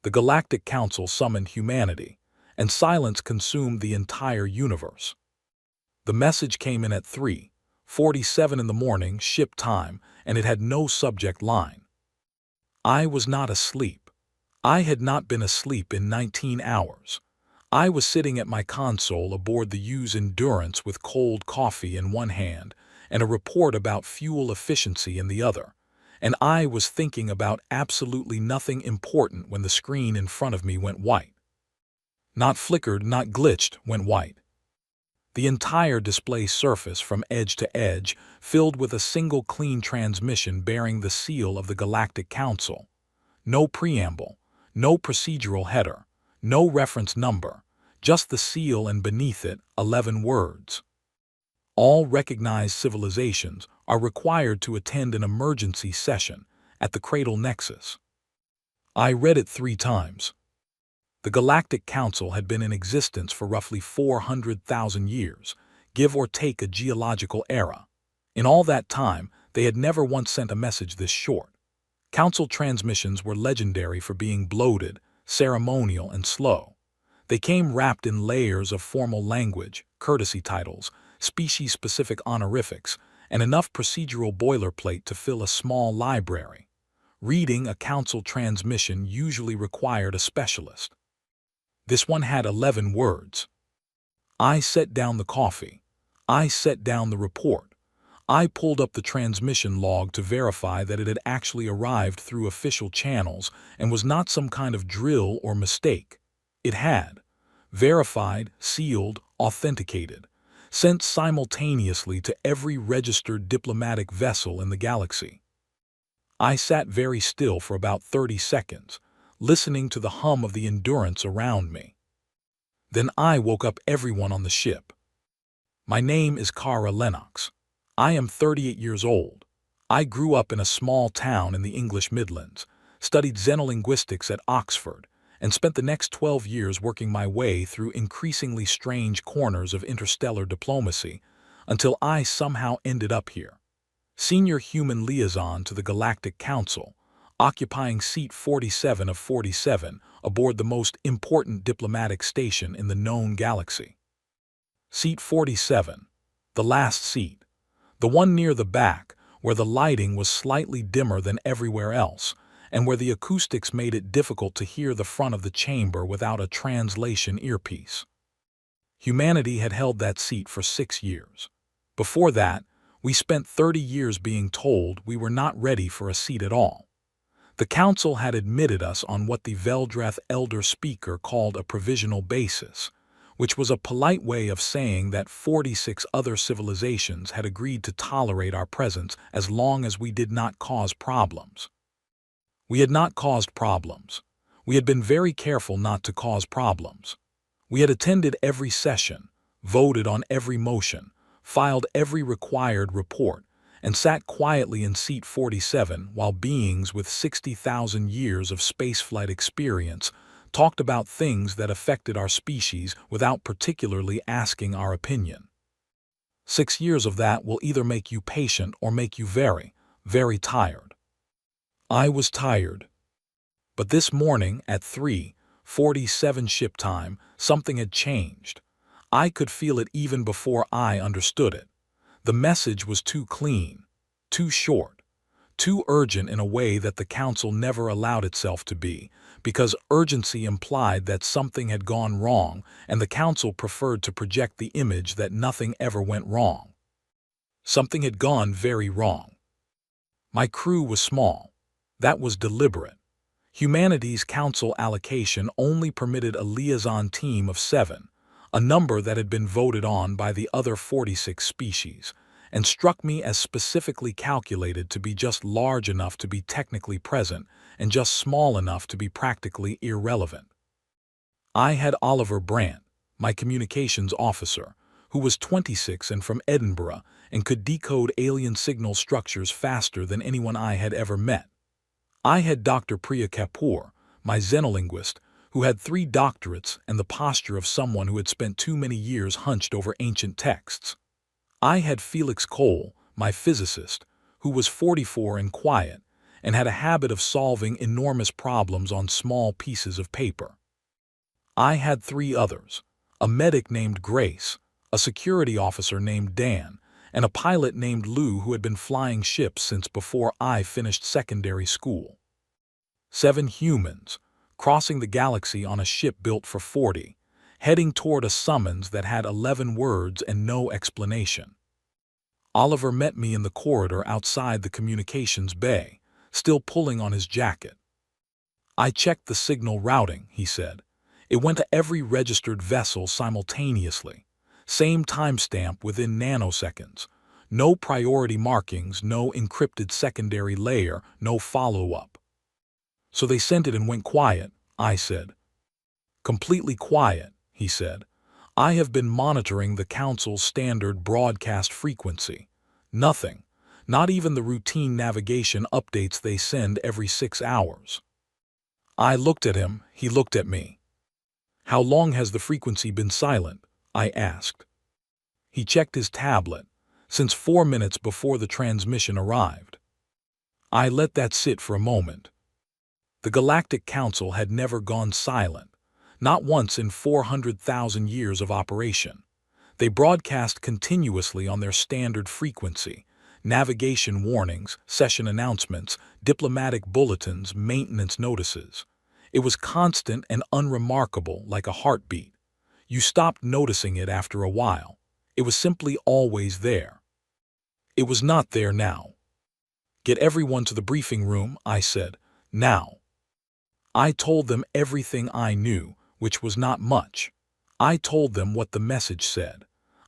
The Galactic Council summoned humanity, and silence consumed the entire universe. The message came in at 3:47 in the morning ship time, and it had no subject line. I was not asleep. I had not been asleep in 19 hours. I was sitting at my console aboard the U's Endurance with cold coffee in one hand and a report about fuel efficiency in the other, and I was thinking about absolutely nothing important when the screen in front of me went white. Not flickered, not glitched, went white. The entire display surface from edge to edge filled with a single clean transmission bearing the seal of the Galactic Council. No preamble, no procedural header, no reference number, just the seal and beneath it 11 words. All recognized civilizations are required to attend an emergency session at the Cradle Nexus. I read it 3 times. The Galactic Council had been in existence for roughly 400,000 years, give or take a geological era. In all that time, they had never once sent a message this short. Council transmissions were legendary for being bloated, ceremonial, and slow. They came wrapped in layers of formal language, courtesy titles, species-specific honorifics, and enough procedural boilerplate to fill a small library. Reading a council transmission usually required a specialist. This one had 11 words. I set down the coffee. I set down the report. I pulled up the transmission log to verify that it had actually arrived through official channels and was not some kind of drill or mistake. It had. Verified, sealed, authenticated. Sent simultaneously to every registered diplomatic vessel in the galaxy. I sat very still for about 30 seconds, listening to the hum of the Endurance around me. Then I woke up everyone on the ship. My name is Kara Lennox. I am 38 years old. I grew up in a small town in the English Midlands, studied xenolinguistics at Oxford, and spent the next 12 years working my way through increasingly strange corners of interstellar diplomacy until I somehow ended up here. Senior human liaison to the Galactic Council, occupying seat 47 of 47 aboard the most important diplomatic station in the known galaxy. Seat 47, the last seat, the one near the back where the lighting was slightly dimmer than everywhere else and where the acoustics made it difficult to hear the front of the chamber without a translation earpiece. Humanity had held that seat for 6 years. Before that, we spent 30 years being told we were not ready for a seat at all. The Council had admitted us on what the Veldreth Elder Speaker called a provisional basis, which was a polite way of saying that 46 other civilizations had agreed to tolerate our presence as long as we did not cause problems. We had not caused problems. We had been very careful not to cause problems. We had attended every session, voted on every motion, filed every required report, and sat quietly in seat 47 while beings with 60,000 years of spaceflight experience talked about things that affected our species without particularly asking our opinion. 6 years of that will either make you patient or make you very, very tired. I was tired. But this morning at 3:47 ship time, something had changed. I could feel it even before I understood it. The message was too clean, too short, too urgent in a way that the Council never allowed itself to be, because urgency implied that something had gone wrong and the Council preferred to project the image that nothing ever went wrong. Something had gone very wrong. My crew was small. That was deliberate. Humanity's Council allocation only permitted a liaison team of 7, a number that had been voted on by the other 46 species, and struck me as specifically calculated to be just large enough to be technically present and just small enough to be practically irrelevant. I had Oliver Brandt, my communications officer, who was 26 and from Edinburgh and could decode alien signal structures faster than anyone I had ever met. I had Dr. Priya Kapoor, my xenolinguist, who had 3 doctorates and the posture of someone who had spent too many years hunched over ancient texts. I had Felix Cole, my physicist, who was 44 and quiet, and had a habit of solving enormous problems on small pieces of paper. I had three others: a medic named Grace, a security officer named Dan, and a pilot named Lou who had been flying ships since before I finished secondary school. 7 humans, crossing the galaxy on a ship built for 40, heading toward a summons that had 11 words and no explanation. Oliver met me in the corridor outside the communications bay, still pulling on his jacket. "I checked the signal routing," he said. "It went to every registered vessel simultaneously. Same timestamp within nanoseconds. No priority markings, no encrypted secondary layer, no follow-up." "So they sent it and went quiet," I said. "Completely quiet," he said. "I have been monitoring the Council's standard broadcast frequency. Nothing. Not even the routine navigation updates they send every 6 hours." I looked at him, he looked at me. "How long has the frequency been silent?" I asked. He checked his tablet. "Since 4 minutes before the transmission arrived." I let that sit for a moment. The Galactic Council had never gone silent, not once in 400,000 years of operation. They broadcast continuously on their standard frequency: navigation warnings, session announcements, diplomatic bulletins, maintenance notices. It was constant and unremarkable, like a heartbeat. You stopped noticing it after a while. It was simply always there. It was not there now. "Get everyone to the briefing room," I said. "Now." I told them everything I knew, which was not much. I told them what the message said.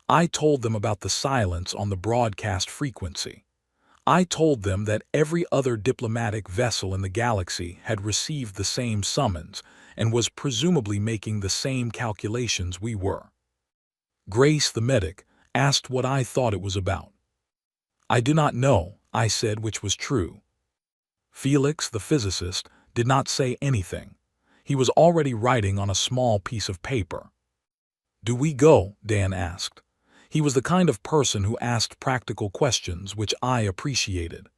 I told them about the silence on the broadcast frequency. I told them that every other diplomatic vessel in the galaxy had received the same summons and was presumably making the same calculations we were. Grace, the medic, asked what I thought it was about. "I do not know," I said, which was true. Felix, the physicist, did not say anything. He was already writing on a small piece of paper. "Do we go?" Dan asked. He was the kind of person who asked practical questions, which I appreciated.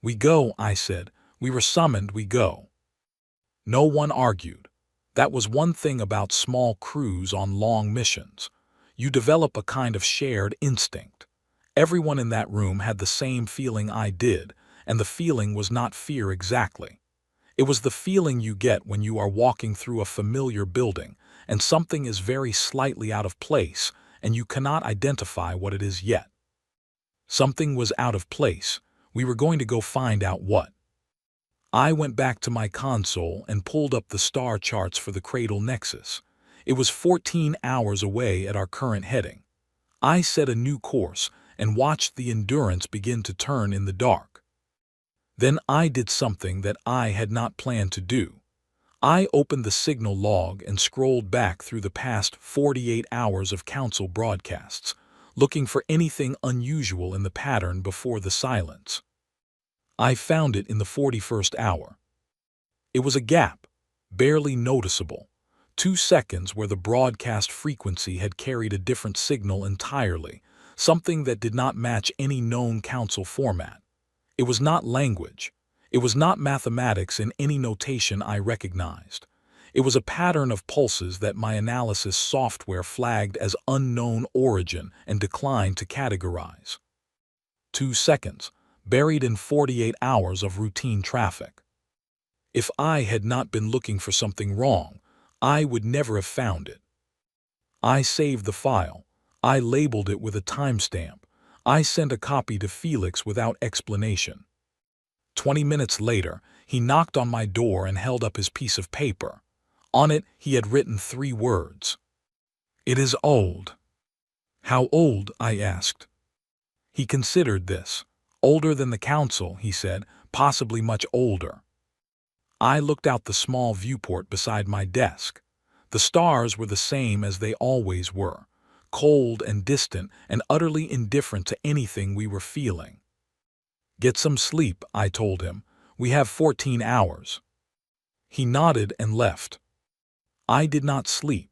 "We go," I said. "We were summoned, we go." No one argued. That was one thing about small crews on long missions. You develop a kind of shared instinct. Everyone in that room had the same feeling I did, and the feeling was not fear exactly. It was the feeling you get when you are walking through a familiar building and something is very slightly out of place and you cannot identify what it is yet. Something was out of place. We were going to go find out what. I went back to my console and pulled up the star charts for the Cradle Nexus. It was 14 hours away at our current heading. I set a new course and watched the Endurance begin to turn in the dark. Then I did something that I had not planned to do. I opened the signal log and scrolled back through the past 48 hours of Council broadcasts, looking for anything unusual in the pattern before the silence. I found it in the 41st hour. It was a gap, barely noticeable. 2 seconds where the broadcast frequency had carried a different signal entirely, something that did not match any known Council format. It was not language. It was not mathematics in any notation I recognized. It was a pattern of pulses that my analysis software flagged as unknown origin and declined to categorize. 2 seconds, buried in 48 hours of routine traffic. If I had not been looking for something wrong, I would never have found it. I saved the file. I labeled it with a timestamp. I sent a copy to Felix without explanation. 20 minutes later, he knocked on my door and held up his piece of paper. On it, he had written 3 words. "It is old." "How old?" I asked. He considered this. "Older than the Council," he said, "possibly much older." I looked out the small viewport beside my desk. The stars were the same as they always were, cold and distant and utterly indifferent to anything we were feeling. "Get some sleep," I told him. "We have 14 hours." He nodded and left. I did not sleep.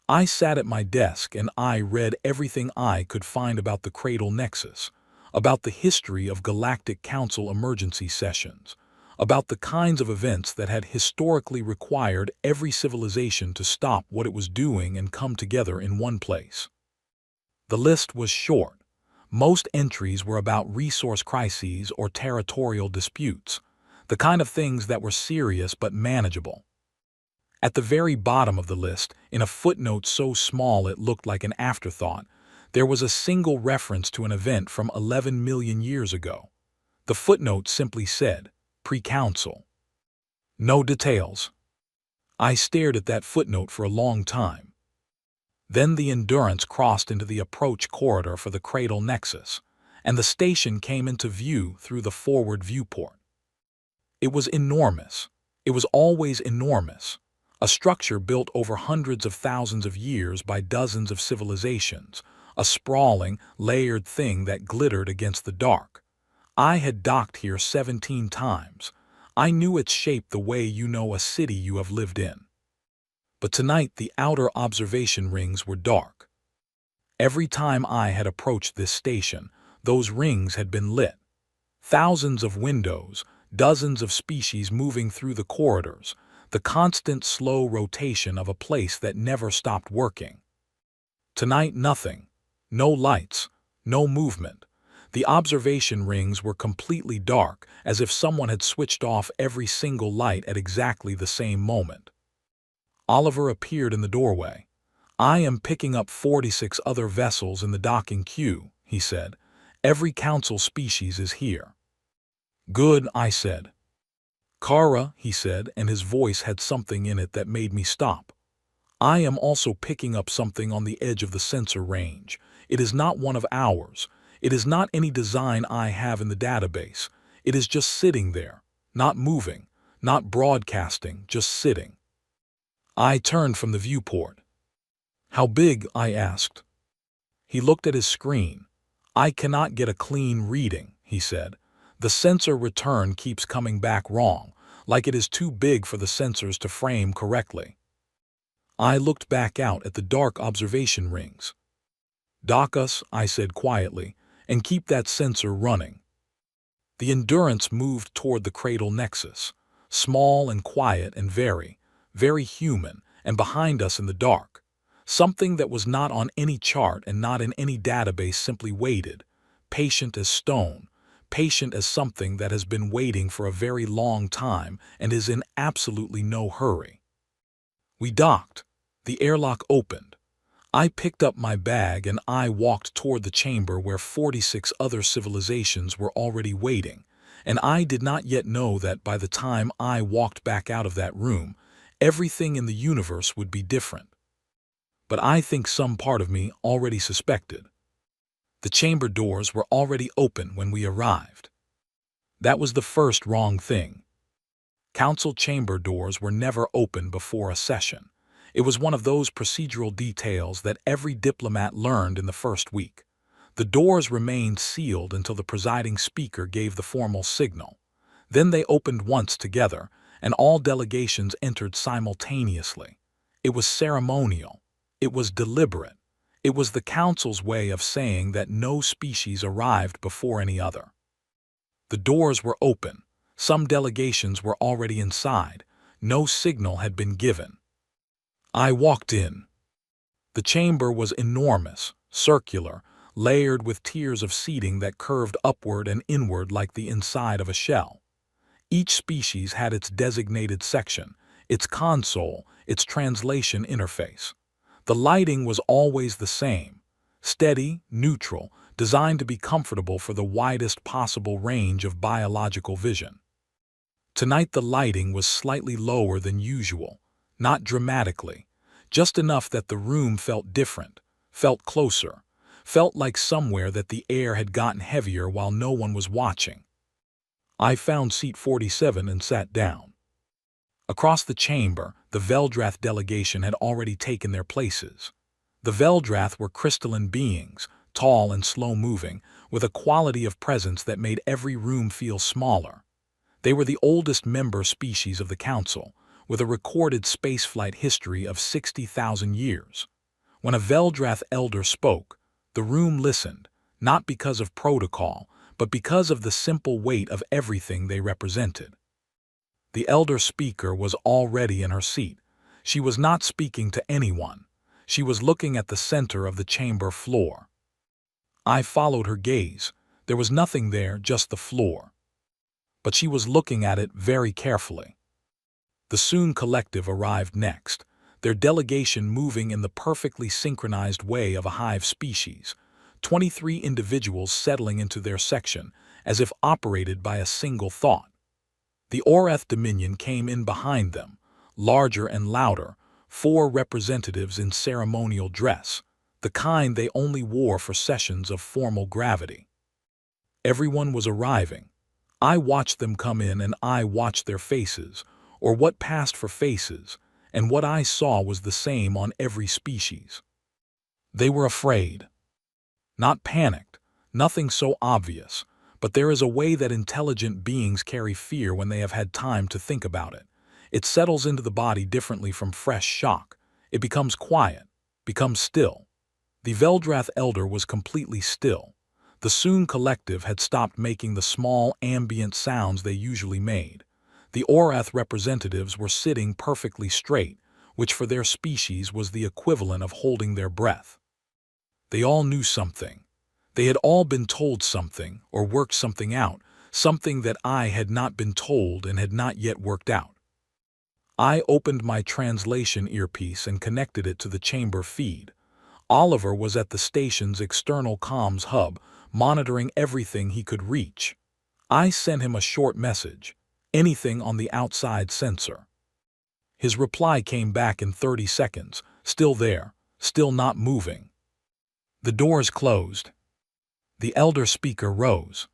I sat at my desk and I read everything I could find about the Cradle Nexus, about the history of Galactic Council emergency sessions, about the kinds of events that had historically required every civilization to stop what it was doing and come together in one place. The list was short. Most entries were about resource crises or territorial disputes, the kind of things that were serious but manageable. At the very bottom of the list, in a footnote so small it looked like an afterthought, there was a single reference to an event from 11 million years ago. The footnote simply said, pre-council. No details. I stared at that footnote for a long time. Then the Endurance crossed into the approach corridor for the Cradle Nexus, and the station came into view through the forward viewport. It was enormous. It was always enormous. A structure built over hundreds of thousands of years by dozens of civilizations, a sprawling, layered thing that glittered against the dark. I had docked here 17 times. I knew its shape the way you know a city you have lived in. But tonight the outer observation rings were dark. Every time I had approached this station, those rings had been lit. Thousands of windows, dozens of species moving through the corridors, the constant slow rotation of a place that never stopped working. Tonight nothing. No lights, no movement. The observation rings were completely dark, as if someone had switched off every single light at exactly the same moment. Oliver appeared in the doorway. "I am picking up 46 other vessels in the docking queue," he said. "Every council species is here." "Good," I said. "Kara," he said, and his voice had something in it that made me stop. "I am also picking up something on the edge of the sensor range. It is not one of ours. It is not any design I have in the database. It is just sitting there, not moving, not broadcasting, just sitting." I turned from the viewport. "How big?" I asked. He looked at his screen. "I cannot get a clean reading," he said. "The sensor return keeps coming back wrong, like it is too big for the sensors to frame correctly." I looked back out at the dark observation rings. "Dock us," I said quietly, "and keep that sensor running." The Endurance moved toward the Cradle Nexus, small and quiet and very, very human, and behind us in the dark, something that was not on any chart and not in any database simply waited, patient as stone, patient as something that has been waiting for a very long time and is in absolutely no hurry. We docked. The airlock opened. I picked up my bag and I walked toward the chamber where 46 other civilizations were already waiting, and I did not yet know that by the time I walked back out of that room, everything in the universe would be different. But I think some part of me already suspected. The chamber doors were already open when we arrived. That was the first wrong thing. Council chamber doors were never open before a session. It was one of those procedural details that every diplomat learned in the first week. The doors remained sealed until the presiding speaker gave the formal signal. Then they opened once together, and all delegations entered simultaneously. It was ceremonial. It was deliberate. It was the council's way of saying that no species arrived before any other. The doors were open. Some delegations were already inside. No signal had been given. I walked in. The chamber was enormous, circular, layered with tiers of seating that curved upward and inward like the inside of a shell. Each species had its designated section, its console, its translation interface. The lighting was always the same, steady, neutral, designed to be comfortable for the widest possible range of biological vision. Tonight the lighting was slightly lower than usual, not dramatically, just enough that the room felt different, felt closer, felt like somewhere that the air had gotten heavier while no one was watching. I found seat 47 and sat down. Across the chamber, the Veldrath delegation had already taken their places. The Veldrath were crystalline beings, tall and slow-moving, with a quality of presence that made every room feel smaller. They were the oldest member species of the Council, with a recorded spaceflight history of 60,000 years. When a Veldrath elder spoke, the room listened, not because of protocol, but because of the simple weight of everything they represented. The elder speaker was already in her seat. She was not speaking to anyone. She was looking at the center of the chamber floor. I followed her gaze. There was nothing there, just the floor. But she was looking at it very carefully. The Soong Collective arrived next, their delegation moving in the perfectly synchronized way of a hive species, 23 individuals settling into their section, as if operated by a single thought. The Oreth Dominion came in behind them, larger and louder, 4 representatives in ceremonial dress, the kind they only wore for sessions of formal gravity. Everyone was arriving. I watched them come in and I watched their faces, or what passed for faces, and what I saw was the same on every species. They were afraid. Not panicked, nothing so obvious, but there is a way that intelligent beings carry fear when they have had time to think about it. It settles into the body differently from fresh shock. It becomes quiet, becomes still. The Veldrath Elder was completely still. The Soong Collective had stopped making the small ambient sounds they usually made. The Oreth representatives were sitting perfectly straight, which for their species was the equivalent of holding their breath. They all knew something. They had all been told something or worked something out, something that I had not been told and had not yet worked out. I opened my translation earpiece and connected it to the chamber feed. Oliver was at the station's external comms hub, monitoring everything he could reach. I sent him a short message, anything on the outside sensor. His reply came back in 30 seconds, still there, still not moving. The doors closed. The elder speaker rose.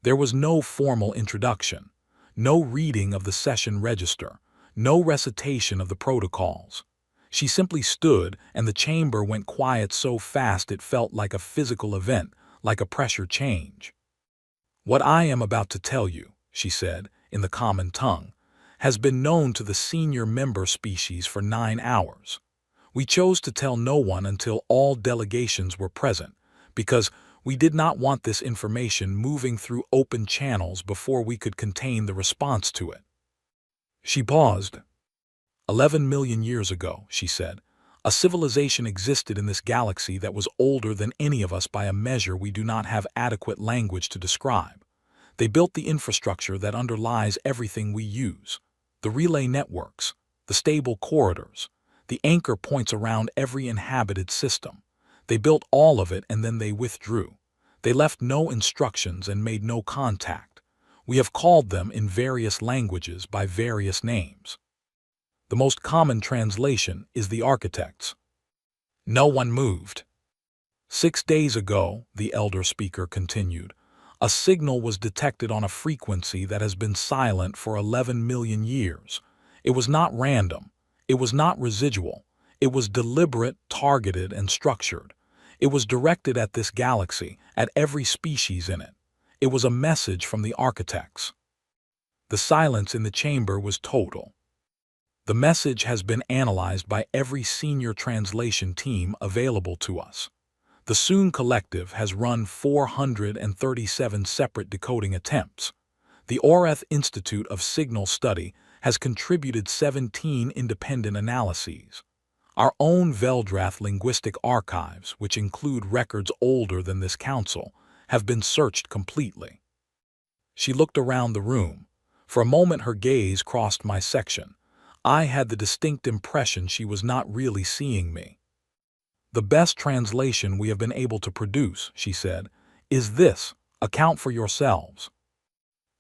There was no formal introduction, no reading of the session register, no recitation of the protocols. She simply stood, and the chamber went quiet so fast it felt like a physical event, like a pressure change. "What I am about to tell you," she said, in the common tongue, "has been known to the senior member species for 9 hours. We chose to tell no one until all delegations were present, because we did not want this information moving through open channels before we could contain the response to it." She paused. 11 million years ago, she said, a civilization existed in this galaxy that was older than any of us by a measure we do not have adequate language to describe. They built the infrastructure that underlies everything we use, the relay networks, the stable corridors, the anchor points around every inhabited system. They built all of it and then they withdrew. They left no instructions and made no contact. We have called them in various languages by various names. The most common translation is the architects. No one moved. 6 days ago, the elder speaker continued, a signal was detected on a frequency that has been silent for 11 million years. It was not random. It was not residual. It was deliberate, targeted, and structured. It was directed at this galaxy, at every species in it. It was a message from the architects. The silence in the chamber was total. The message has been analyzed by every senior translation team available to us. The Soong Collective has run 437 separate decoding attempts. The Oreth Institute of Signal Study has contributed 17 independent analyses. Our own Veldrath linguistic archives, which include records older than this council, have been searched completely. She looked around the room. For a moment her gaze crossed my section. I had the distinct impression she was not really seeing me. "The best translation we have been able to produce," she said, "is this: account for yourselves."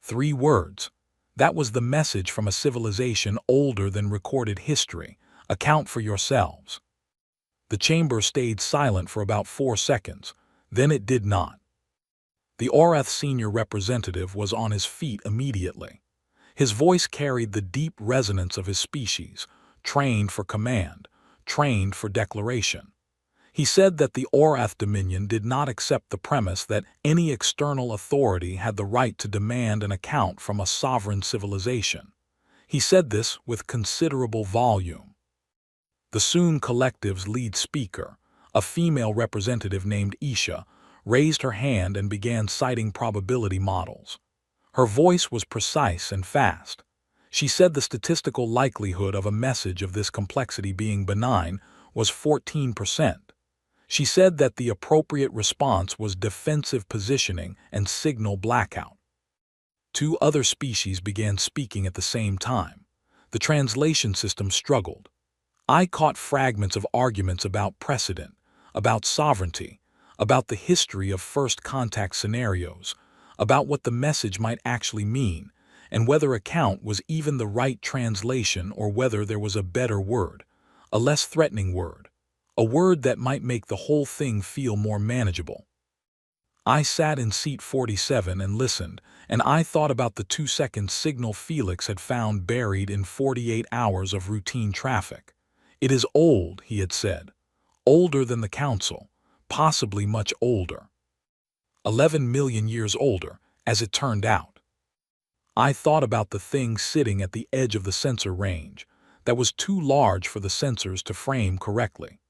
3 words. That was the message from a civilization older than recorded history. Account for yourselves. The chamber stayed silent for about 4 seconds. Then it did not. The Oreth senior representative was on his feet immediately. His voice carried the deep resonance of his species, trained for command, trained for declaration. He said that the Oreth Dominion did not accept the premise that any external authority had the right to demand an account from a sovereign civilization. He said this with considerable volume. The Soong Collective's lead speaker, a female representative named Isha, raised her hand and began citing probability models. Her voice was precise and fast. She said the statistical likelihood of a message of this complexity being benign was 14%. She said that the appropriate response was defensive positioning and signal blackout. Two other species began speaking at the same time. The translation system struggled. I caught fragments of arguments about precedent, about sovereignty, about the history of first contact scenarios, about what the message might actually mean, and whether account was even the right translation or whether there was a better word, a less threatening word, a word that might make the whole thing feel more manageable. I sat in seat 47 and listened, and I thought about the 2-second signal Felix had found buried in 48 hours of routine traffic. It is old, he had said. Older than the council, possibly much older. 11 million years older, as it turned out. I thought about the thing sitting at the edge of the sensor range, that was too large for the sensors to frame correctly.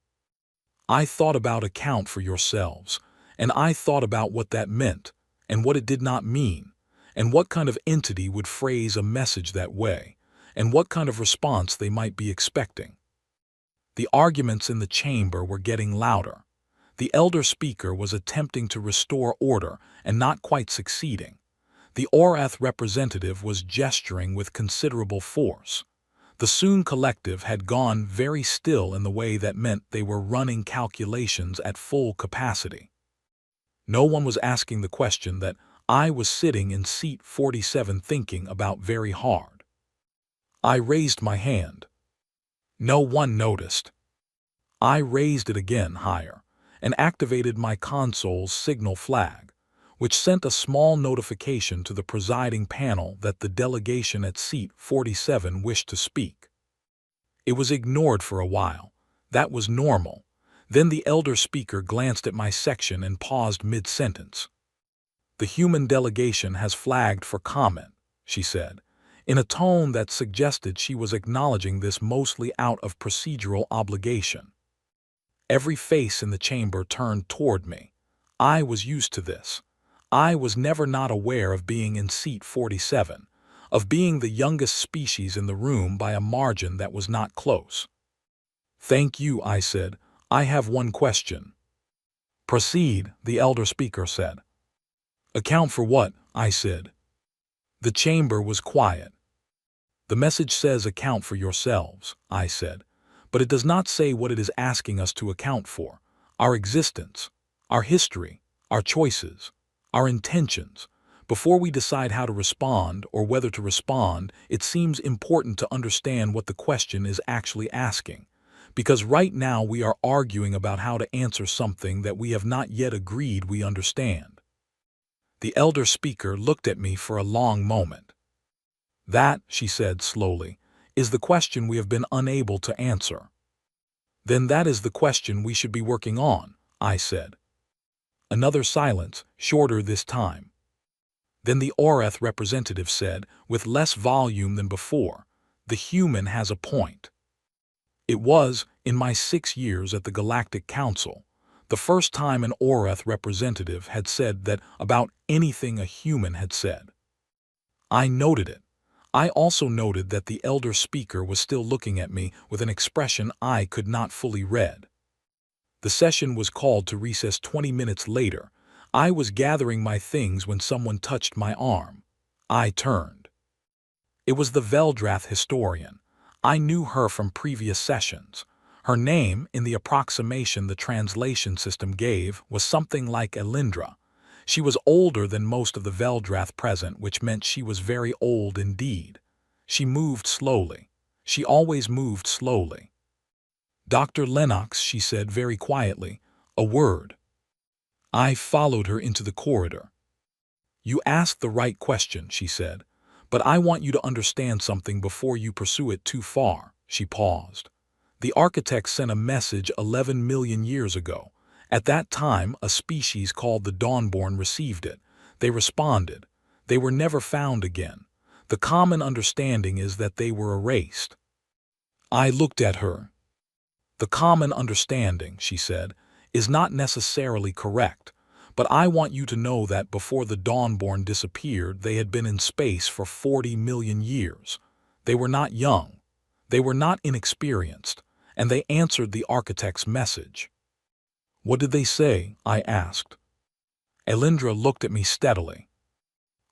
I thought about account for yourselves, and I thought about what that meant, and what it did not mean, and what kind of entity would phrase a message that way, and what kind of response they might be expecting. The arguments in the chamber were getting louder. The elder speaker was attempting to restore order and not quite succeeding. The Orath representative was gesturing with considerable force. The Soon Collective had gone very still in the way that meant they were running calculations at full capacity. No one was asking the question that I was sitting in seat 47 thinking about very hard. I raised my hand. No one noticed. I raised it again higher and activated my console's signal flag, which sent a small notification to the presiding panel that the delegation at seat 47 wished to speak. It was ignored for a while. That was normal. Then the elder speaker glanced at my section and paused mid-sentence. The human delegation has flagged for comment, she said, in a tone that suggested she was acknowledging this mostly out of procedural obligation. Every face in the chamber turned toward me. I was used to this. I was never not aware of being in seat 47, of being the youngest species in the room by a margin that was not close. Thank you, I said. I have one question. Proceed, the elder speaker said. Account for what? I said. The chamber was quiet. The message says account for yourselves, I said, but it does not say what it is asking us to account for. Our existence, our history, our choices, our intentions. Before we decide how to respond or whether to respond, it seems important to understand what the question is actually asking. Because right now we are arguing about how to answer something that we have not yet agreed we understand. The elder speaker looked at me for a long moment. That, she said slowly, is the question we have been unable to answer. Then that is the question we should be working on, I said. Another silence, shorter this time. Then the Orath representative said, with less volume than before, the human has a point. It was, in my 6 years at the Galactic Council, the first time an Orath representative had said that about anything a human had said. I noted it. I also noted that the elder speaker was still looking at me with an expression I could not fully read. The session was called to recess 20 minutes later. I was gathering my things when someone touched my arm. I turned. It was the Veldrath historian. I knew her from previous sessions. Her name, in the approximation the translation system gave, was something like Elindra. She was older than most of the Veldrath present, which meant she was very old indeed. She moved slowly. She always moved slowly. Dr. Lennox, she said very quietly, a word. I followed her into the corridor. You asked the right question, she said, but I want you to understand something before you pursue it too far. She paused. The architects sent a message 11 million years ago. At that time, a species called the Dawnborn received it. They responded. They were never found again. The common understanding is that they were erased. I looked at her. The common understanding, she said, is not necessarily correct, but I want you to know that before the Dawnborn disappeared, they had been in space for 40 million years. They were not young. They were not inexperienced, and they answered the architect's message. "What did they say?" I asked. Elindra looked at me steadily.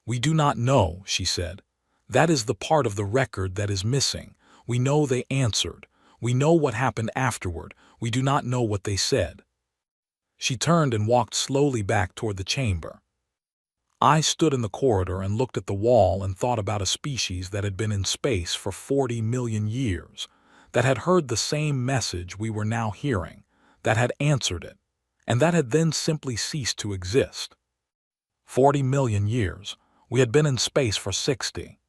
"We do not know," she said. "That is the part of the record that is missing. We know they answered. We know what happened afterward. We do not know what they said." She turned and walked slowly back toward the chamber. I stood in the corridor and looked at the wall and thought about a species that had been in space for 40 million years, that had heard the same message we were now hearing, that had answered it, and that had then simply ceased to exist. 40 million years. We had been in space for 60.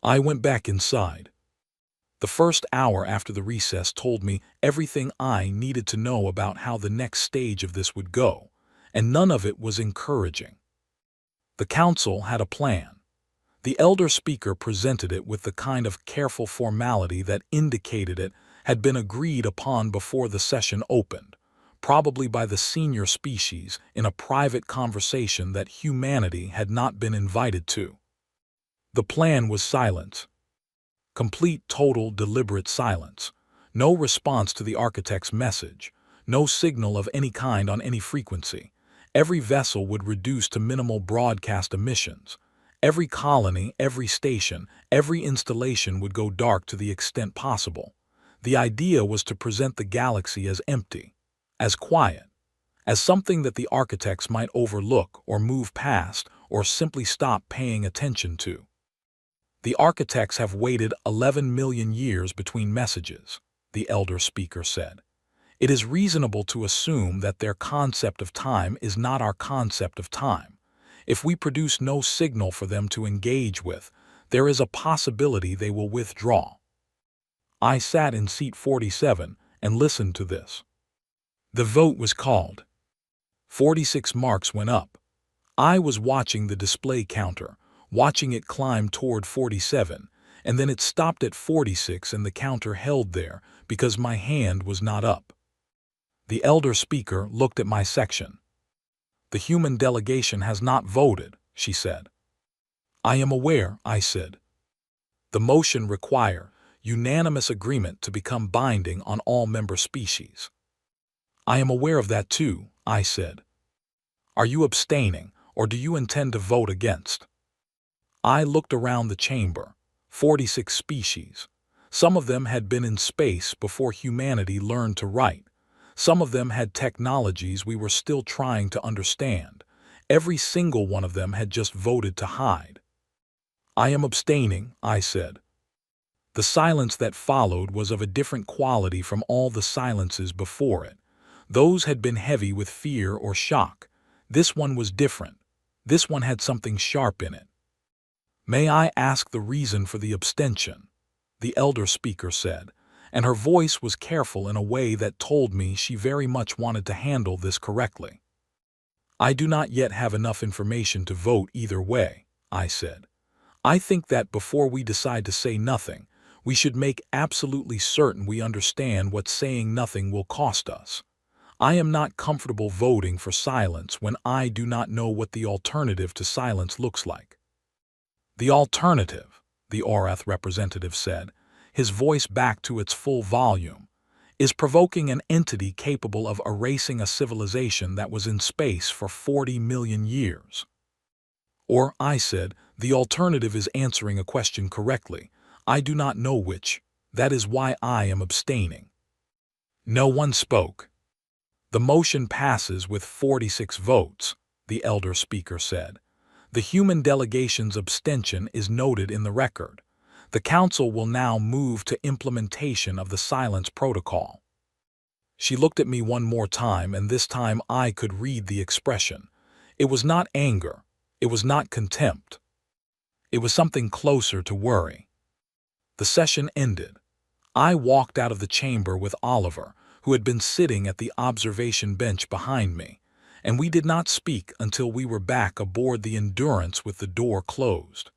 I went back inside. The first hour after the recess told me everything I needed to know about how the next stage of this would go, and none of it was encouraging. The council had a plan. The elder speaker presented it with the kind of careful formality that indicated it had been agreed upon before the session opened, probably by the senior species in a private conversation that humanity had not been invited to. The plan was silence. Complete, total, deliberate silence. No response to the architect's message. No signal of any kind on any frequency. Every vessel would reduce to minimal broadcast emissions. Every colony, every station, every installation would go dark to the extent possible. The idea was to present the galaxy as empty, as quiet, as something that the architects might overlook or move past or simply stop paying attention to. "The architects have waited 11 million years between messages," the elder speaker said. "It is reasonable to assume that their concept of time is not our concept of time. If we produce no signal for them to engage with, there is a possibility they will withdraw." I sat in seat 47 and listened to this. The vote was called. 46 marks went up. I was watching the display counter, watching it climb toward 47, and then it stopped at 46 and the counter held there because my hand was not up. The elder speaker looked at my section. "The human delegation has not voted," she said. "I am aware," I said. "The motion requires unanimous agreement to become binding on all member species." "I am aware of that too," I said. "Are you abstaining, or do you intend to vote against?" I looked around the chamber. 46 species. Some of them had been in space before humanity learned to write. Some of them had technologies we were still trying to understand. Every single one of them had just voted to hide. "I am abstaining," I said. The silence that followed was of a different quality from all the silences before it. Those had been heavy with fear or shock. This one was different. This one had something sharp in it. "May I ask the reason for the abstention?" the elder speaker said, and her voice was careful in a way that told me she very much wanted to handle this correctly. "I do not yet have enough information to vote either way," I said. "I think that before we decide to say nothing, we should make absolutely certain we understand what saying nothing will cost us. I am not comfortable voting for silence when I do not know what the alternative to silence looks like." "The alternative," the Orath representative said, his voice back to its full volume, "is provoking an entity capable of erasing a civilization that was in space for 40 million years." "Or," I said, "the alternative is answering a question correctly. I do not know which. That is why I am abstaining." No one spoke. "The motion passes with 46 votes," the elder speaker said. "The human delegation's abstention is noted in the record. The council will now move to implementation of the silence protocol." She looked at me one more time, and this time I could read the expression. It was not anger. It was not contempt. It was something closer to worry. The session ended. I walked out of the chamber with Oliver, who had been sitting at the observation bench behind me, and we did not speak until we were back aboard the Endurance with the door closed.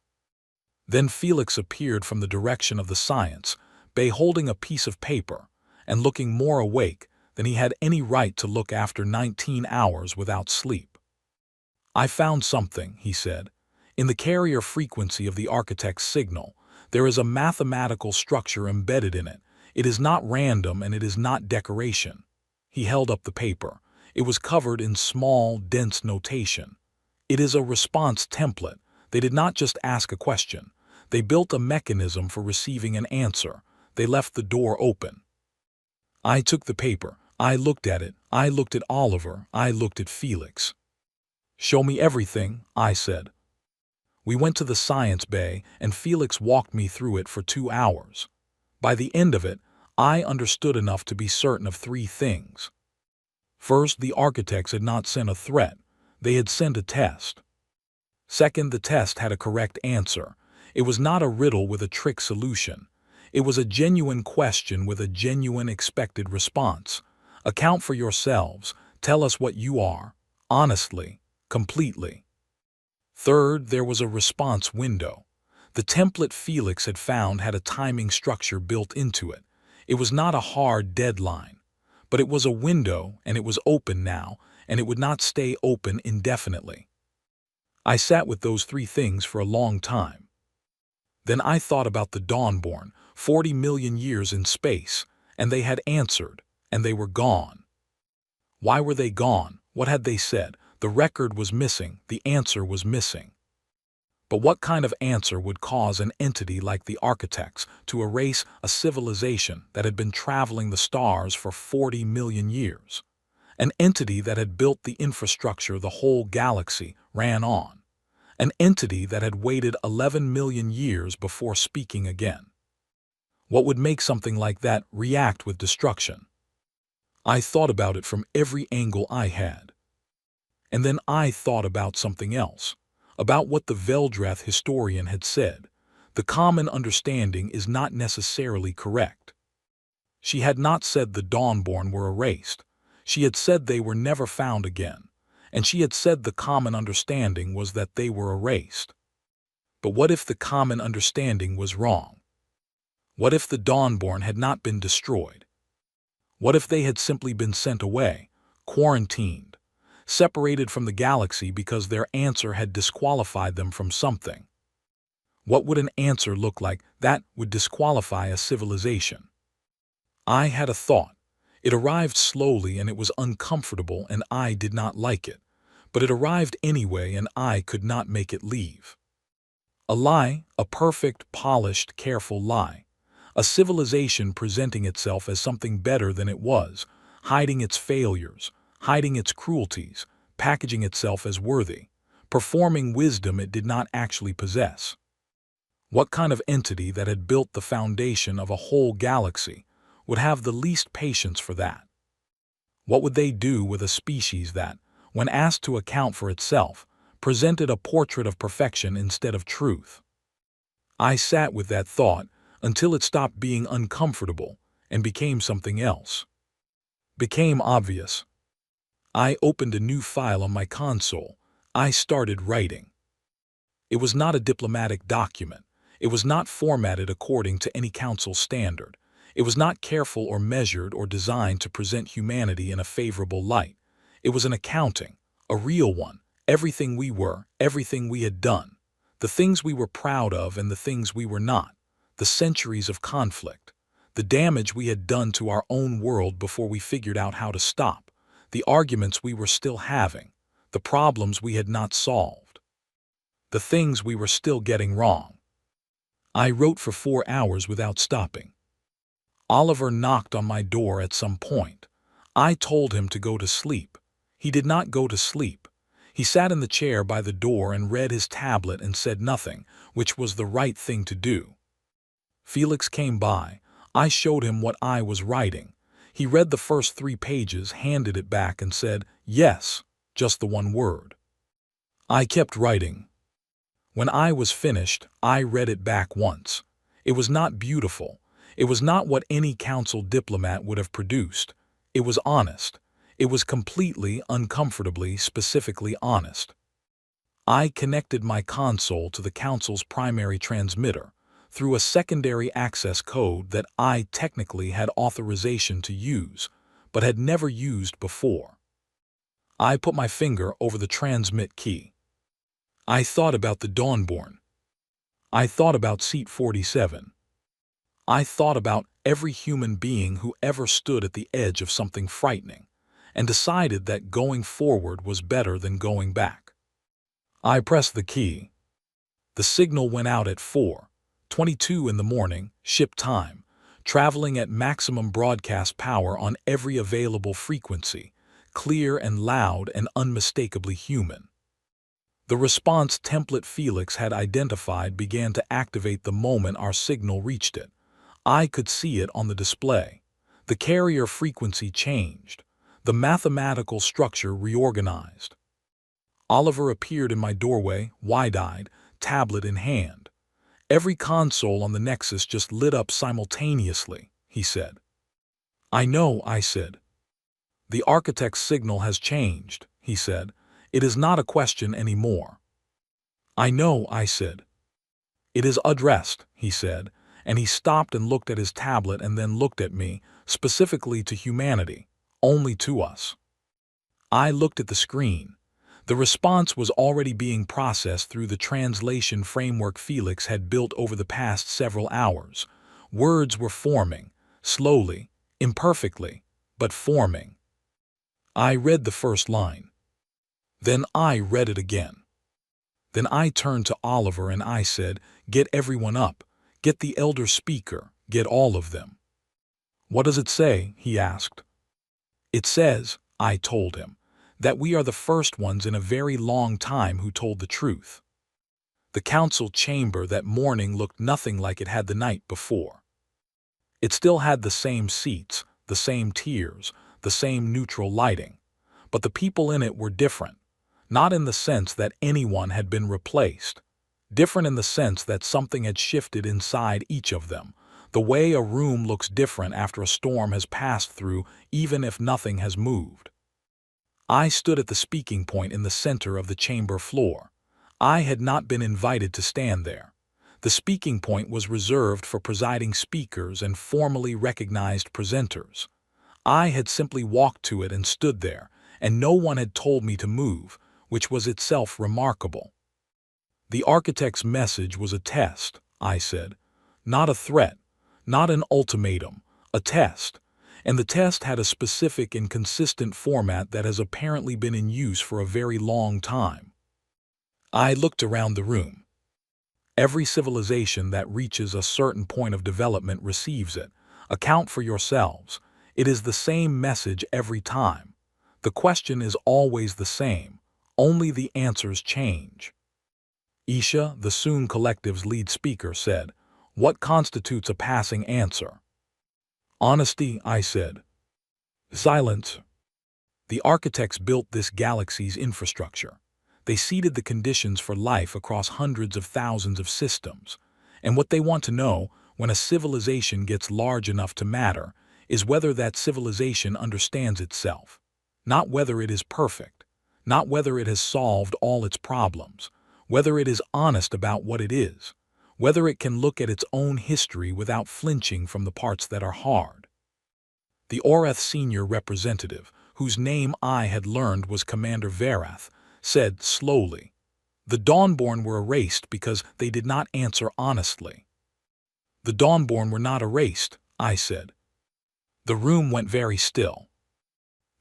Then Felix appeared from the direction of the science bay holding a piece of paper and looking more awake than he had any right to look after 19 hours without sleep. "I found something," he said. "In the carrier frequency of the architect's signal, There is a mathematical structure embedded in it. It is not random and it is not decoration. He held up the paper. It was covered in small, dense notation. It is a response template. They did not just ask a question. They built a mechanism for receiving an answer. They left the door open. I took the paper. I looked at it. I looked at Oliver. I looked at Felix. "Show me everything," I said. We went to the science bay, and Felix walked me through it for 2 hours. By the end of it, I understood enough to be certain of 3 things. First, the architects had not sent a threat. They had sent a test. Second, the test had a correct answer. It was not a riddle with a trick solution. It was a genuine question with a genuine expected response. Account for yourselves. Tell us what you are. Honestly. Completely. Third, there was a response window. The template Felix had found had a timing structure built into it. It was not a hard deadline, but it was a window, and it was open now, and it would not stay open indefinitely. I sat with those 3 things for a long time. Then I thought about the Dawnborn, 40 million years in space, and they had answered, and they were gone. Why were they gone? What had they said? The record was missing, the answer was missing. But what kind of answer would cause an entity like the architects to erase a civilization that had been traveling the stars for 40 million years? An entity that had built the infrastructure the whole galaxy ran on. An entity that had waited 11 million years before speaking again. What would make something like that react with destruction? I thought about it from every angle I had. And then I thought about something else, about what the Veldrath historian had said. The common understanding is not necessarily correct. She had not said the Dawnborn were erased. She had said they were never found again, and she had said the common understanding was that they were erased. But what if the common understanding was wrong? What if the Dawnborn had not been destroyed? What if they had simply been sent away, quarantined, separated from the galaxy because their answer had disqualified them from something? What would an answer look like that would disqualify a civilization? I had a thought. It arrived slowly and it was uncomfortable and I did not like it. But it arrived anyway and I could not make it leave. A lie, a perfect, polished, careful lie. A civilization presenting itself as something better than it was, hiding its failures, hiding its cruelties, packaging itself as worthy, performing wisdom it did not actually possess. What kind of entity that had built the foundation of a whole galaxy would have the least patience for that? What would they do with a species that, when asked to account for itself, presented a portrait of perfection instead of truth? I sat with that thought until it stopped being uncomfortable and became something else. Became obvious. I opened a new file on my console. I started writing. It was not a diplomatic document. It was not formatted according to any council standard. It was not careful or measured or designed to present humanity in a favorable light. It was an accounting, a real one, everything we were, everything we had done, the things we were proud of and the things we were not, the centuries of conflict, the damage we had done to our own world before we figured out how to stop, the arguments we were still having, the problems we had not solved, the things we were still getting wrong. I wrote for 4 hours without stopping. Oliver knocked on my door at some point. I told him to go to sleep. He did not go to sleep. He sat in the chair by the door and read his tablet and said nothing, which was the right thing to do. Felix came by. I showed him what I was writing. He read the first 3 pages, handed it back and said, "Yes," just the one word. I kept writing. When I was finished, I read it back once. It was not beautiful. It was not what any council diplomat would have produced. It was honest. It was completely, uncomfortably, specifically honest. I connected my console to the council's primary transmitter through a secondary access code that I technically had authorization to use, but had never used before. I put my finger over the transmit key. I thought about the Dawnborn. I thought about seat 47. I thought about every human being who ever stood at the edge of something frightening and decided that going forward was better than going back. I pressed the key. The signal went out at 4:22 in the morning, ship time, traveling at maximum broadcast power on every available frequency, clear and loud and unmistakably human. The response template Felix had identified began to activate the moment our signal reached it. I could see it on the display. The carrier frequency changed. The mathematical structure reorganized. Oliver appeared in my doorway, wide-eyed, tablet in hand. Every console on the Nexus just lit up simultaneously, he said. I know, I said. The architect's signal has changed, he said. It is not a question anymore. I know, I said. It is addressed, he said, and he stopped and looked at his tablet and then looked at me, specifically to humanity, only to us. I looked at the screen. The response was already being processed through the translation framework Felix had built over the past several hours. Words were forming, slowly, imperfectly, but forming. I read the first line. Then I read it again. Then I turned to Oliver and I said, "Get everyone up. Get the elder speaker. Get all of them." "What does it say?" he asked. "It says," I told him, "that we are the first ones in a very long time who told the truth." The council chamber that morning looked nothing like it had the night before. It still had the same seats, the same tiers, the same neutral lighting. But the people in it were different. Not in the sense that anyone had been replaced. Different in the sense that something had shifted inside each of them. The way a room looks different after a storm has passed through, even if nothing has moved. I stood at the speaking point in the center of the chamber floor. I had not been invited to stand there. The speaking point was reserved for presiding speakers and formally recognized presenters. I had simply walked to it and stood there, and no one had told me to move, which was itself remarkable. The architect's message was a test, I said. Not a threat, not an ultimatum, a test. And the test had a specific and consistent format that has apparently been in use for a very long time. I looked around the room. Every civilization that reaches a certain point of development receives it. Account for yourselves. It is the same message every time. The question is always the same. Only the answers change. Isha, the Soon Collective's lead speaker, said, "What constitutes a passing answer?" "Honesty," I said. "Silence." The architects built this galaxy's infrastructure. They seeded the conditions for life across hundreds of thousands of systems. And what they want to know, when a civilization gets large enough to matter, is whether that civilization understands itself. Not whether it is perfect. Not whether it has solved all its problems, whether it is honest about what it is, whether it can look at its own history without flinching from the parts that are hard. The Oreth senior representative, whose name I had learned was Commander Verath, said slowly, "The Dawnborn were erased because they did not answer honestly." "The Dawnborn were not erased," I said. The room went very still.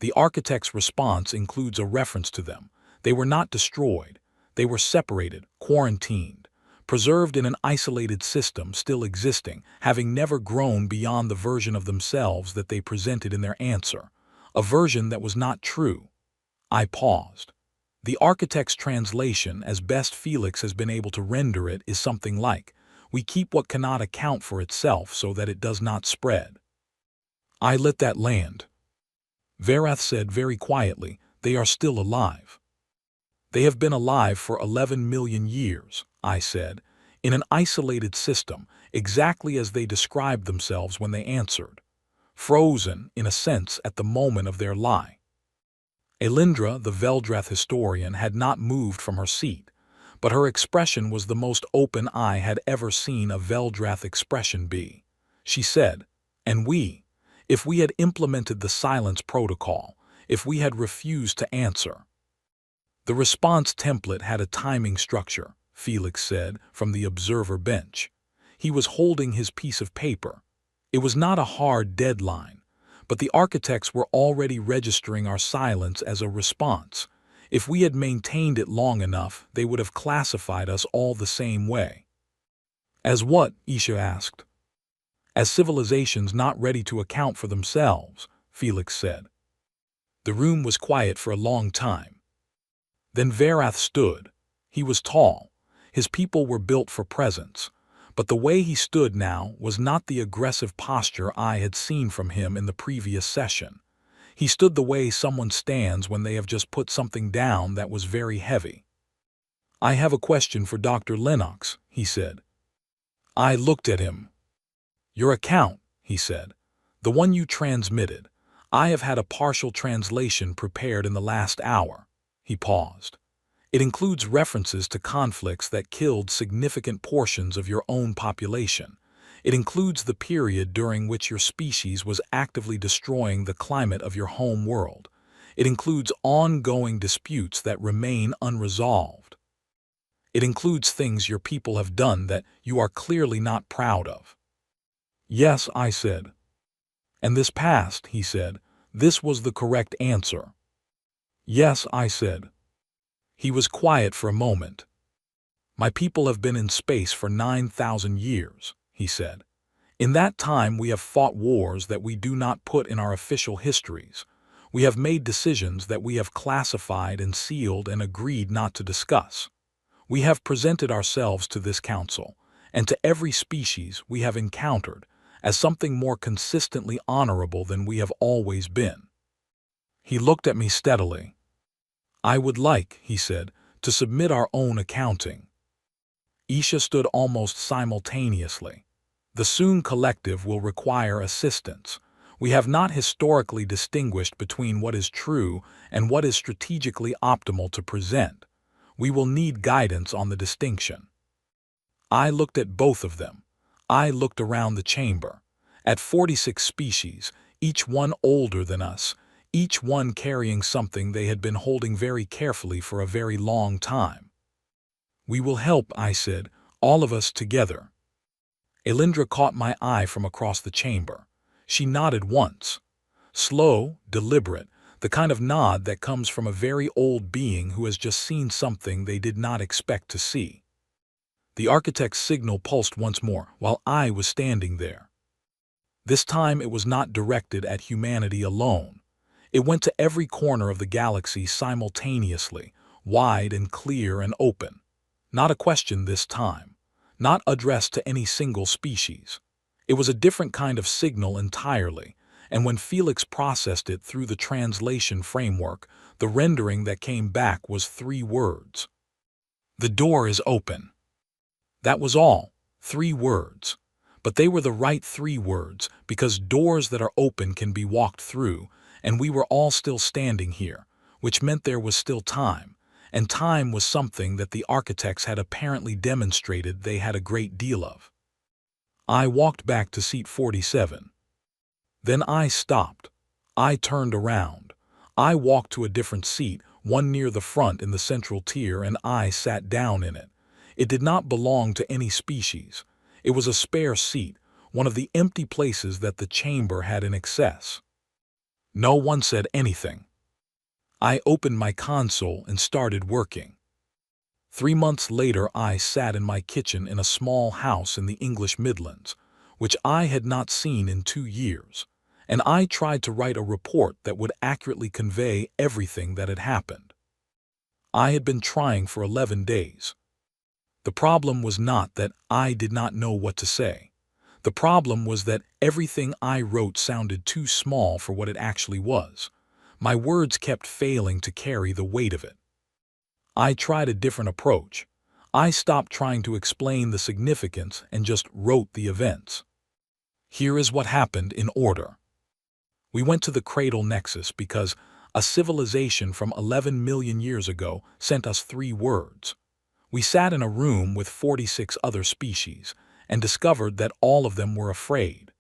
The architect's response includes a reference to them. They were not destroyed. They were separated, quarantined, preserved in an isolated system still existing, having never grown beyond the version of themselves that they presented in their answer, a version that was not true. I paused. The architect's translation, as best Felix has been able to render it, is something like, "We keep what cannot account for itself so that it does not spread." I let that land. Verath said very quietly, "They are still alive." "They have been alive for 11 million years, I said, "in an isolated system, exactly as they described themselves when they answered. Frozen, in a sense, at the moment of their lie." Elindra, the Veldrath historian, had not moved from her seat, but her expression was the most open I had ever seen a Veldrath expression be. She said, "And if we had implemented the silence protocol, if we had refused to answer." The response template had a timing structure, Felix said from the observer bench. He was holding his piece of paper. It was not a hard deadline, but the architects were already registering our silence as a response. If we had maintained it long enough, they would have classified us all the same way. As what? Isha asked. As civilizations not ready to account for themselves, Felix said. The room was quiet for a long time. Then Verath stood. He was tall. His people were built for presence. But the way he stood now was not the aggressive posture I had seen from him in the previous session. He stood the way someone stands when they have just put something down that was very heavy. I have a question for Dr. Lennox, he said. I looked at him. Your account, he said. The one you transmitted. I have had a partial translation prepared in the last hour. He paused. It includes references to conflicts that killed significant portions of your own population. It includes the period during which your species was actively destroying the climate of your home world. It includes ongoing disputes that remain unresolved. It includes things your people have done that you are clearly not proud of. Yes, I said. And this passed, he said. This was the correct answer. Yes, I said. He was quiet for a moment. My people have been in space for 9,000 years, he said. In that time we have fought wars that we do not put in our official histories. We have made decisions that we have classified and sealed and agreed not to discuss. We have presented ourselves to this council, and to every species we have encountered, as something more consistently honorable than we have always been. He looked at me steadily. I would like, he said, to submit our own accounting. Isha stood almost simultaneously. The Soon Collective will require assistance. We have not historically distinguished between what is true and what is strategically optimal to present. We will need guidance on the distinction. I looked at both of them. I looked around the chamber. At 46 species, each one older than us, each one carrying something they had been holding very carefully for a very long time. We will help, I said, all of us together. Elindra caught my eye from across the chamber. She nodded once. Slow, deliberate, the kind of nod that comes from a very old being who has just seen something they did not expect to see. The architect's signal pulsed once more while I was standing there. This time it was not directed at humanity alone. It went to every corner of the galaxy simultaneously, wide and clear and open. Not a question this time, not addressed to any single species. It was a different kind of signal entirely, and when Felix processed it through the translation framework, the rendering that came back was 3 words. The door is open. That was all, 3 words. But they were the right 3 words because doors that are open can be walked through, and we were all still standing here, which meant there was still time, and time was something that the architects had apparently demonstrated they had a great deal of. I walked back to seat 47. Then I stopped. I turned around. I walked to a different seat, one near the front in the central tier, and I sat down in it. It did not belong to any species. It was a spare seat, one of the empty places that the chamber had in excess. No one said anything. I opened my console and started working. 3 months later I sat in my kitchen in a small house in the English Midlands, which I had not seen in 2 years, and I tried to write a report that would accurately convey everything that had happened. I had been trying for 11 days. The problem was not that I did not know what to say. The problem was that everything I wrote sounded too small for what it actually was. My words kept failing to carry the weight of it. I tried a different approach. I stopped trying to explain the significance and just wrote the events. Here is what happened in order. We went to the Cradle Nexus because a civilization from 11 million years ago sent us 3 words. We sat in a room with 46 other species and discovered that all of them were afraid.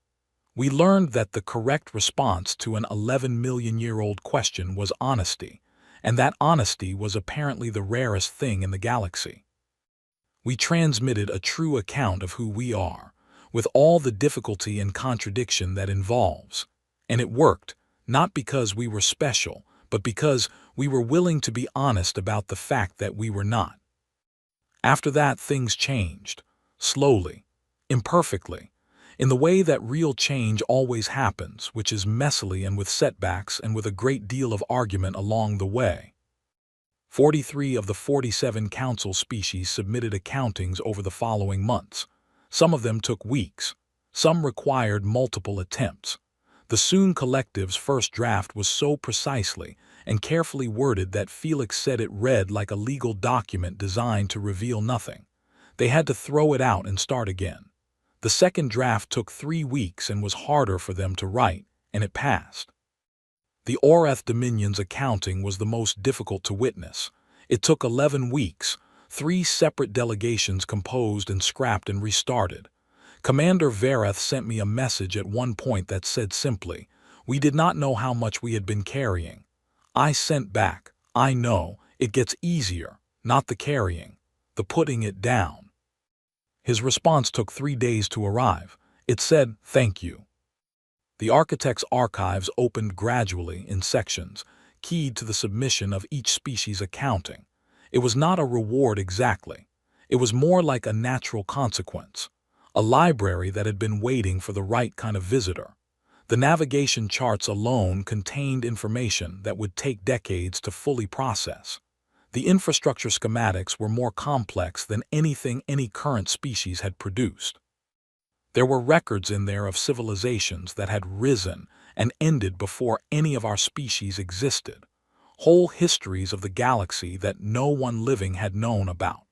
We learned that the correct response to an 11-million-year-old question was honesty, and that honesty was apparently the rarest thing in the galaxy. We transmitted a true account of who we are, with all the difficulty and contradiction that involves. And it worked, not because we were special, but because we were willing to be honest about the fact that we were not. After that, things changed, slowly, imperfectly, in the way that real change always happens, which is messily and with setbacks and with a great deal of argument along the way. 43 of the 47 council species submitted accountings over the following months. Some of them took weeks. Some required multiple attempts. The Soon Collective's first draft was so precisely and carefully worded that Felix said it read like a legal document designed to reveal nothing. They had to throw it out and start again. The second draft took 3 weeks and was harder for them to write, and it passed. The Oreth Dominion's accounting was the most difficult to witness. It took 11 weeks. 3 separate delegations composed and scrapped and restarted. Commander Vareth sent me a message at one point that said simply, "We did not know how much we had been carrying." I sent back, "I know, it gets easier, not the carrying, the putting it down." His response took 3 days to arrive. It said, "Thank you." The architect's archives opened gradually in sections, keyed to the submission of each species accounting. It was not a reward exactly. It was more like a natural consequence, a library that had been waiting for the right kind of visitor. The navigation charts alone contained information that would take decades to fully process. The infrastructure schematics were more complex than anything any current species had produced. There were records in there of civilizations that had risen and ended before any of our species existed, whole histories of the galaxy that no one living had known about.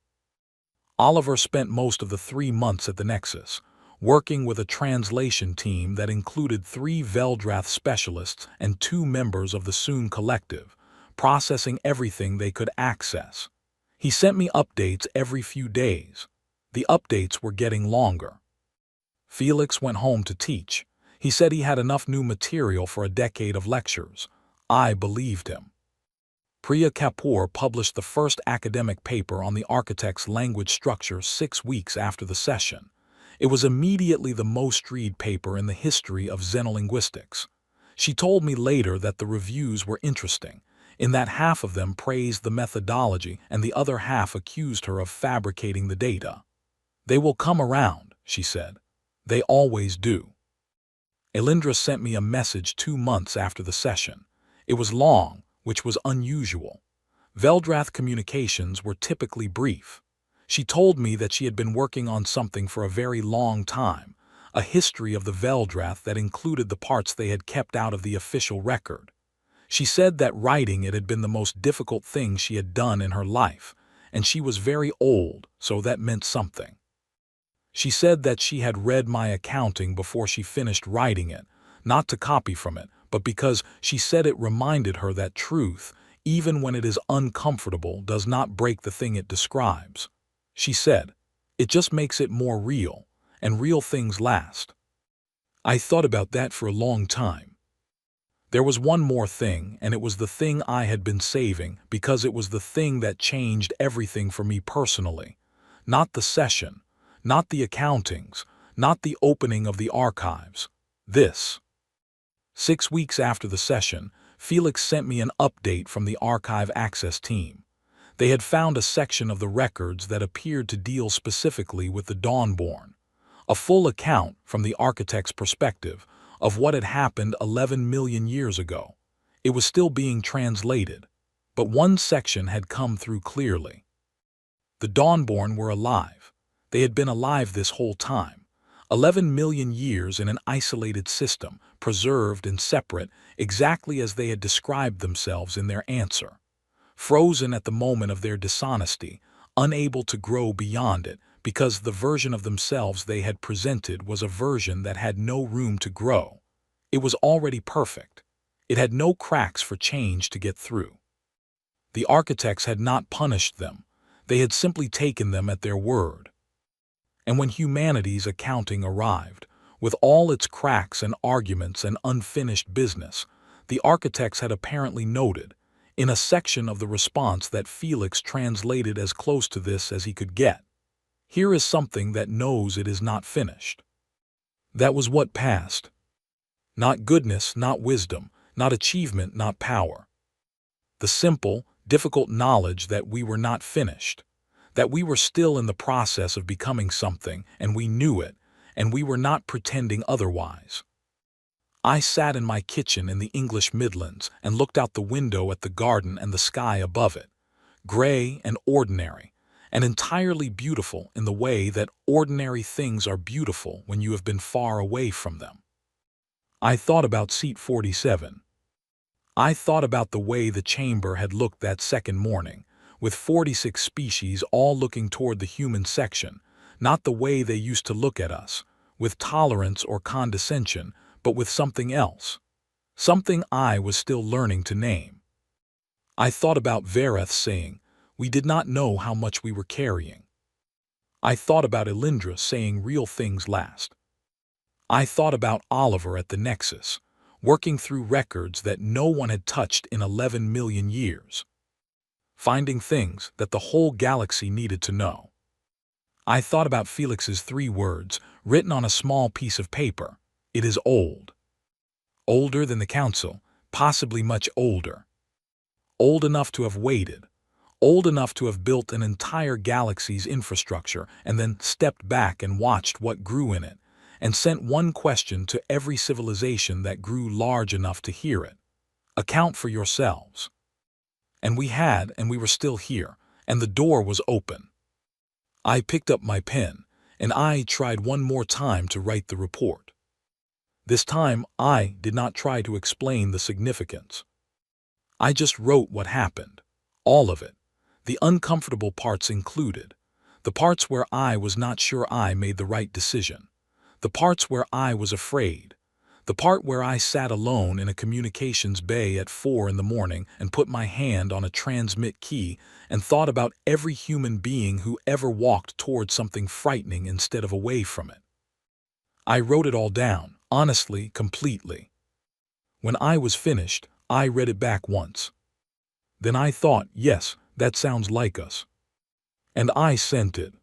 Oliver spent most of the 3 months at the Nexus, working with a translation team that included 3 Veldrath specialists and 2 members of the Soon Collective, processing everything they could access. He sent me updates every few days. The updates were getting longer. Felix went home to teach. He said he had enough new material for a decade of lectures. I believed him. Priya Kapoor published the first academic paper on the architect's language structure 6 weeks after the session. It was immediately the most read paper in the history of xenolinguistics. She told me later that the reviews were interesting, in that half of them praised the methodology and the other half accused her of fabricating the data. "They will come around," she said. "They always do." Elindra sent me a message 2 months after the session. It was long, which was unusual. Veldrath communications were typically brief. She told me that she had been working on something for a very long time, a history of the Veldrath that included the parts they had kept out of the official record. She said that writing it had been the most difficult thing she had done in her life, and she was very old, so that meant something. She said that she had read my accounting before she finished writing it, not to copy from it, but because she said it reminded her that truth, even when it is uncomfortable, does not break the thing it describes. She said, "It just makes it more real, and real things last." I thought about that for a long time. There was one more thing, and it was the thing I had been saving because it was the thing that changed everything for me personally. Not the session, not the accountings, not the opening of the archives. This. 6 weeks after the session, Felix sent me an update from the archive access team. They had found a section of the records that appeared to deal specifically with the Dawnborn. A full account, from the architect's perspective, of what had happened 11 million years ago. It was still being translated, but one section had come through clearly. The Dawnborn were alive. They had been alive this whole time. 11 million years in an isolated system, preserved and separate, exactly as they had described themselves in their answer. Frozen at the moment of their dishonesty, unable to grow beyond it, because the version of themselves they had presented was a version that had no room to grow. It was already perfect. It had no cracks for change to get through. The architects had not punished them. They had simply taken them at their word. And when humanity's accounting arrived, with all its cracks and arguments and unfinished business, the architects had apparently noted, in a section of the response that Felix translated as close to this as he could get, Here is something that knows it is not finished. That was what passed. Not goodness, not wisdom, not achievement, not power. The simple, difficult knowledge that we were not finished, that we were still in the process of becoming something, and we knew it, and we were not pretending otherwise. I sat in my kitchen in the English Midlands and looked out the window at the garden and the sky above it, gray and ordinary, and entirely beautiful in the way that ordinary things are beautiful when you have been far away from them. I thought about seat 47. I thought about the way the chamber had looked that second morning, with 46 species all looking toward the human section, not the way they used to look at us, with tolerance or condescension, but with something else, something I was still learning to name. I thought about Vareth saying, "We did not know how much we were carrying." I thought about Elindra saying real things last. I thought about Oliver at the Nexus, working through records that no one had touched in 11 million years, finding things that the whole galaxy needed to know. I thought about Felix's 3 words, written on a small piece of paper. It is old. Older than the Council, possibly much older. Old enough to have waited. Old enough to have built an entire galaxy's infrastructure and then stepped back and watched what grew in it, and sent one question to every civilization that grew large enough to hear it. Account for yourselves. And we had, and we were still here, and the door was open. I picked up my pen, and I tried one more time to write the report. This time, I did not try to explain the significance. I just wrote what happened. All of it. The uncomfortable parts included. The parts where I was not sure I made the right decision. The parts where I was afraid. The part where I sat alone in a communications bay at 4 in the morning and put my hand on a transmit key and thought about every human being who ever walked toward something frightening instead of away from it. I wrote it all down, honestly, completely. When I was finished, I read it back once. Then I thought, yes, that sounds like us. And I sent it.